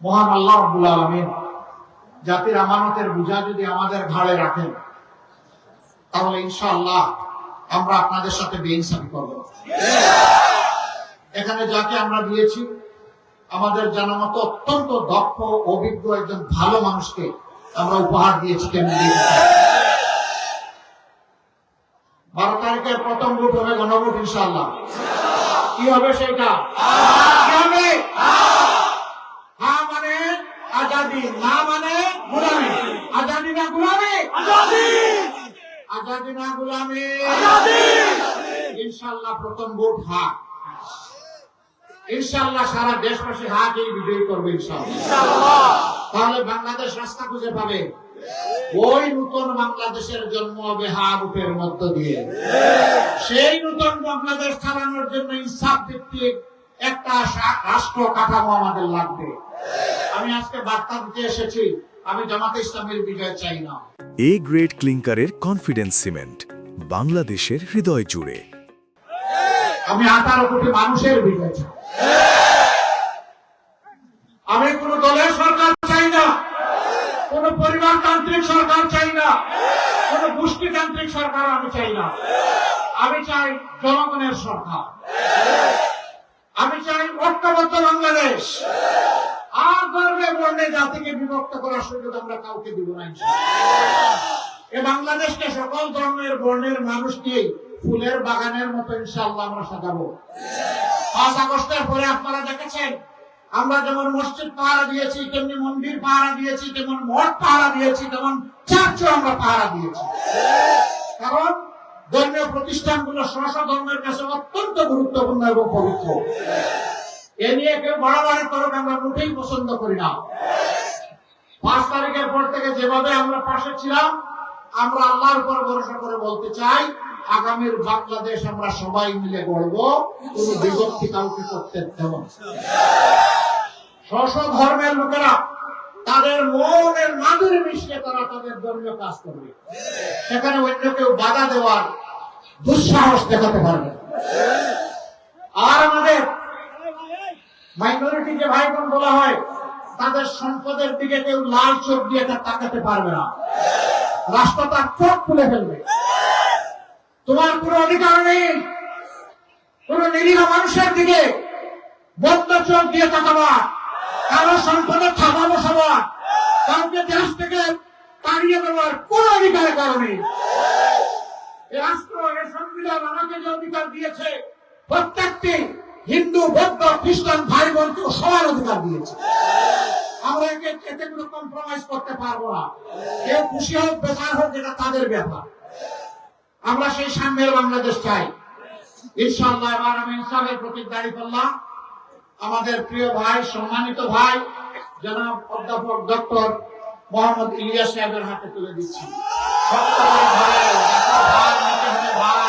মহান আল্লাহ রাব্বুল আলামিন জাতির আমানতের বোঝা যদি আমাদের ঘাড়ে রাখেন, তাহলে ইনশাআল্লাহ আমরা আপনাদের সাথে বেইনসাফি করব। এখানে যাকে আমরা দিয়েছি, আমাদের জানা মতো অত্যন্ত দক্ষ অভিজ্ঞ একজন ভালো মানুষকে আমরা উপহার দিয়েছি। কেমন 12 তারিখের প্রথম ভোট হবে গণভোট ইনশাআল্লাহ। কি হবে সেটা? কি হবে? হ্যাঁ মানে আজাদি, না মানে গোলামি। আজাদি না গোলামি? আজাদি। আজাদি না গোলামি? আজাদি। ইনশাআল্লাহ প্রথম ভোট হ্যাঁ। ইনশাআল্লাহ সারা দেশবাসী হাকেই বিজয়ী করবে ইনশাআল্লাহ। তাহলে বাংলাদেশ রাস্তা খুঁজে পাবে। ওই নতুন বাংলাদেশের জন্ম হবে হা ভোটের মধ্য দিয়ে। সেই নতুন বাংলাদেশ চালানোর জন্য ইনসাফ ভিত্তিক একটা রাষ্ট্র কাঠামো আমাদের লাগবে। আমি আজকে বার্তা দিতে এসেছি, আমি জামাতে ইসলামের বিজয় চাই না। এ গ্রেড ক্লিংকারের কনফিডেন্স সিমেন্ট, বাংলাদেশের হৃদয় জুড়ে। আমি 18 কোটি মানুষের বিজয় চাই। আমি কোন দলের সরকার চাই না, কোন পরিবারতান্ত্রিক সরকার চাই না, কোন গোষ্ঠীতান্ত্রিক সরকার আমি চাই না। আমি চাই জনগণের সরকার। আমি চাই ঐক্যবদ্ধ বাংলাদেশ। আর ধর্মে বর্ণে জাতিকে বিভক্ত করার সুযোগ আমরা কাউকে দিব না ইনশাআল্লাহ। এই বাংলাদেশকে সকল ধর্মের বর্ণের মানুষ নিয়ে ফুলের বাগানের মতো ইনশাআল্লাহ আমরা সাজাবো। 5 আগস্টের পরে আপনারা দেখেছেন, আমরা যেমন মসজিদ পাহারা দিয়েছি, তেমনি মন্দির পাহারা দিয়েছি, তেমন মঠ পাহারা দিয়েছি, তেমন চার্চও আমরা পাহারা দিয়েছি। কারণ ধর্মীয় প্রতিষ্ঠানগুলো স্ব ধর্মের কাছে অত্যন্ত গুরুত্বপূর্ণ এবং পবিত্র। এ নিয়ে কেউ বাড়াবাড়ি করুক আমরা মোটেই পছন্দ করি না। 5 তারিখের পর থেকে যেভাবে আমরা পাশে ছিলাম, আমরা আল্লাহর উপর ভরসা করে বলতে চাই, আগামীর বাংলাদেশ আমরা সবাই মিলে গড়ব, কোন বিভক্তি কাউকে করতে দেব না। স্ব ধর্মের লোকেরা তাদের মনের মাধুরী মিশিয়ে তারা তাদের ধর্মীয় কাজ করবে। সেখানে অন্য কেউ বাধা দেওয়ার দুঃসাহস দেখাতে পারবে। আর আমাদের মাইনরিটি যে ভাই বোন বলা হয়, তাদের সম্পদের দিকে কেউ লাল চোখ দিয়ে তাকাতে পারবে না। রাষ্ট্র তার চোখ খুলে ফেলবে। তোমার কোনো অধিকার নেই কোন নিরীহ মানুষের দিকে বদ্ধ চোখ দিয়ে তাকাবার, কারো সম্পদে থাবা বসাবার, কাউকে দেশ থেকে তাড়িয়ে দেওয়ার কোন অধিকারের কারণে রাষ্ট্র এর সংবিধান আমাকে যে অধিকার দিয়েছে, প্রত্যেকটি হিন্দু বৌদ্ধ খ্রিস্টান ভাই বোনকে সমান অধিকার দিয়েছে। আমরা এতে কোনো কম্প্রোমাইজ করতে পারবো না। কেউ খুশি হোক বেকার হোক, এটা তাদের ব্যাপার। আমরা সেই সাম্যের বাংলাদেশ চাই ইনশাআল্লাহ। এবার আমি ইনসাফের প্রতীক দাঁড়িয়ে করলাম। আমাদের প্রিয় ভাই, সম্মানিত ভাই জনাব অধ্যাপক ডক্টর মোহাম্মদ ইলিয়াস সাহেবের হাতে তুলে দিচ্ছি। ভাই